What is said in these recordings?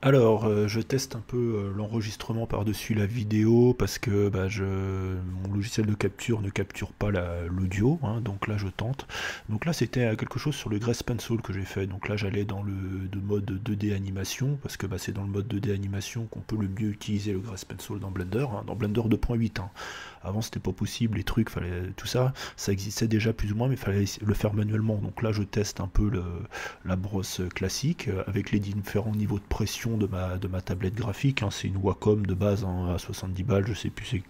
Alors, je teste un peu l'enregistrement par-dessus la vidéo parce que mon logiciel de capture ne capture pas l'audio, hein, donc là je tente. Donc là c'était quelque chose sur le Grace Pencil que j'ai fait. Donc là j'allais dans le mode 2D animation parce que c'est dans le mode 2D animation qu'on peut le mieux utiliser le Grace Pencil dans Blender, hein, dans Blender 2.8. Hein. Avant c'était pas possible, les trucs, tout ça, ça existait déjà plus ou moins, mais il fallait le faire manuellement. Donc là je teste un peu la brosse classique avec les différents niveaux de pression de ma tablette graphique. Hein. C'est une Wacom de base, hein, à 70 balles, je sais plus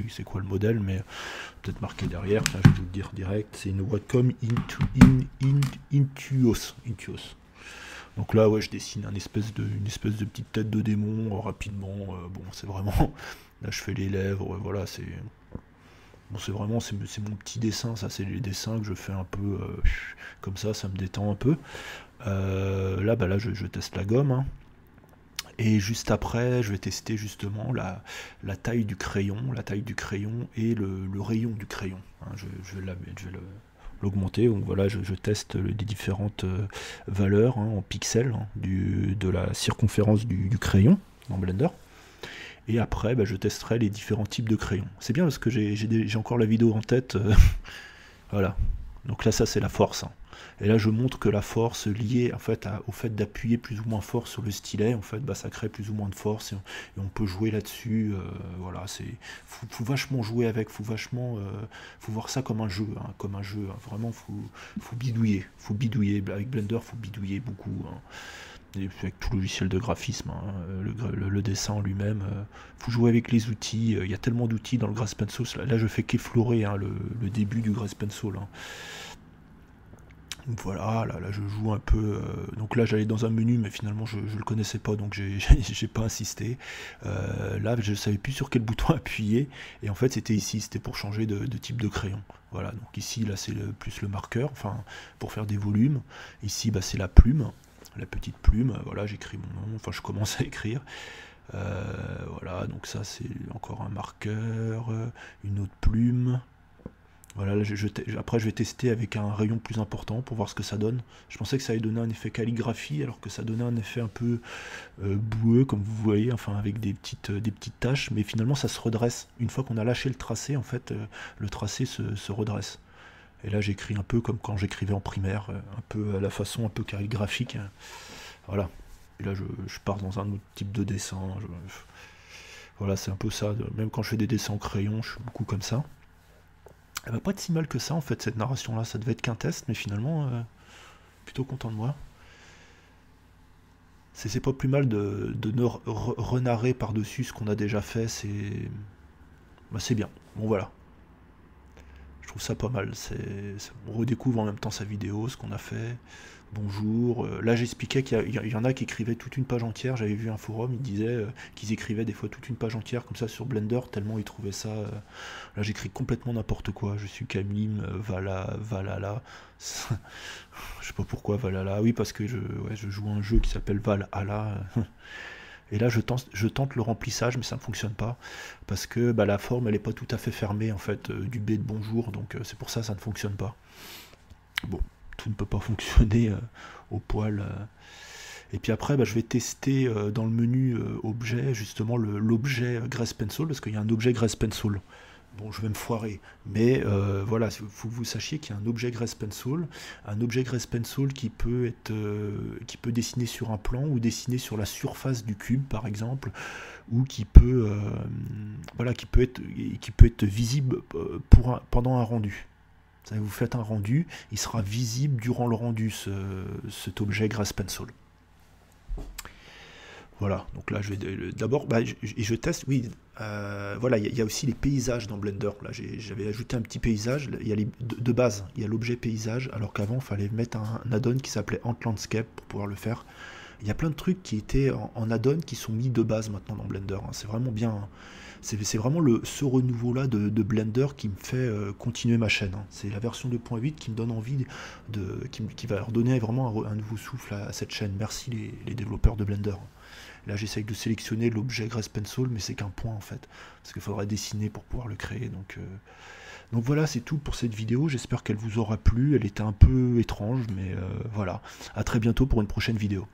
c'est quoi le modèle, mais peut-être marqué derrière, enfin, je vais vous le dire direct. C'est une Wacom Intuos. Donc là, ouais, je dessine une espèce de petite tête de démon rapidement. Bon, c'est vraiment. Là, je fais les lèvres, voilà, c'est. Bon, c'est mon petit dessin, ça, c'est les dessins que je fais un peu comme ça me détend un peu. Là, je teste la gomme, hein. Et juste après, je vais tester justement la taille du crayon et le rayon du crayon, hein. Je vais l'augmenter. Donc voilà, je teste les différentes valeurs, hein, en pixels, hein, de la circonférence du crayon dans Blender. Et après, je testerai les différents types de crayons. C'est bien parce que j'ai encore la vidéo en tête. Voilà. Donc là, ça c'est la force, hein. Et là, je montre que la force liée en fait au fait d'appuyer plus ou moins fort sur le stylet, en fait, ça crée plus ou moins de force et on peut jouer là-dessus. Voilà, faut vachement jouer avec, faut voir ça comme un jeu, hein, comme un jeu. Hein. Vraiment, faut bidouiller. Avec Blender, faut bidouiller beaucoup, hein. Et puis avec tout logiciel de graphisme, hein, le dessin en lui-même, faut jouer avec les outils. Il y a tellement d'outils dans le Grace Pencil. Là, je fais qu'effleurer, hein, le début du Grace Pencil, hein. Donc voilà, là je joue un peu. Donc là j'allais dans un menu, mais finalement je le connaissais pas, donc j'ai pas insisté. Là je savais plus sur quel bouton appuyer, et en fait c'était ici, c'était pour changer de type de crayon. Voilà, donc ici là c'est plus le marqueur, enfin pour faire des volumes. Ici c'est la plume, la petite plume. Voilà, j'écris mon nom, enfin je commence à écrire. Voilà, donc ça c'est encore un marqueur, une autre plume. Voilà, là, après je vais tester avec un rayon plus important pour voir ce que ça donne. Je pensais que ça allait donner un effet calligraphie, alors que ça donnait un effet un peu boueux, comme vous voyez, enfin avec des petites taches, mais finalement ça se redresse. Une fois qu'on a lâché le tracé, en fait, le tracé se redresse. Et là j'écris un peu comme quand j'écrivais en primaire, un peu à la façon un peu calligraphique, hein. Voilà. Et là je pars dans un autre type de dessin. Voilà, c'est un peu ça. Même quand je fais des dessins en crayon, je suis beaucoup comme ça. Elle va pas être si mal que ça en fait, cette narration là, ça devait être qu'un test, mais finalement plutôt content de moi. C'est pas plus mal de ne renarrer par-dessus ce qu'on a déjà fait, c'est bien. Bon voilà, je trouve ça pas mal. On redécouvre en même temps sa vidéo, ce qu'on a fait. Bonjour. Là, j'expliquais qu'il y en a qui écrivaient toute une page entière. J'avais vu un forum, ils disaient qu'ils écrivaient des fois toute une page entière comme ça sur Blender, tellement ils trouvaient ça. Là, j'écris complètement n'importe quoi. Je suis Camille, Valhalla. Je sais pas pourquoi Valhalla. Oui, parce que ouais, je joue à un jeu qui s'appelle Valhalla. Et là, je tente le remplissage, mais ça ne fonctionne pas. Parce que la forme, elle n'est pas tout à fait fermée, en fait, du B de bonjour. Donc, c'est pour ça que ça ne fonctionne pas. Bon, tout ne peut pas fonctionner au poil. Et puis après, je vais tester dans le menu objet, justement, l'objet Grace Pencil, parce qu'il y a un objet Grace Pencil. Bon, je vais me foirer, mais voilà, il faut que vous sachiez qu'il y a un objet Grace Pencil qui peut dessiner sur un plan ou dessiner sur la surface du cube, par exemple, ou voilà, qui peut être visible pendant un rendu. Vous faites un rendu, il sera visible durant le rendu, cet objet Grace Pencil. Voilà, donc là je vais d'abord, je teste, oui, voilà, il y a aussi les paysages dans Blender. Là j'avais ajouté un petit paysage, il y a de base, il y a l'objet paysage, alors qu'avant il fallait mettre un add-on qui s'appelait Ant Landscape pour pouvoir le faire. Il y a plein de trucs qui étaient en add-on qui sont mis de base maintenant dans Blender, hein. C'est vraiment bien, hein. C'est vraiment ce renouveau-là de Blender qui me fait continuer ma chaîne, hein. C'est la version 2.8 qui me donne envie qui va redonner vraiment un nouveau souffle à cette chaîne. Merci les développeurs de Blender. Là, j'essaye de sélectionner l'objet Grace Pencil, mais c'est qu'un point en fait, parce qu'il faudra dessiner pour pouvoir le créer. Donc voilà, c'est tout pour cette vidéo. J'espère qu'elle vous aura plu. Elle était un peu étrange, mais voilà. À très bientôt pour une prochaine vidéo.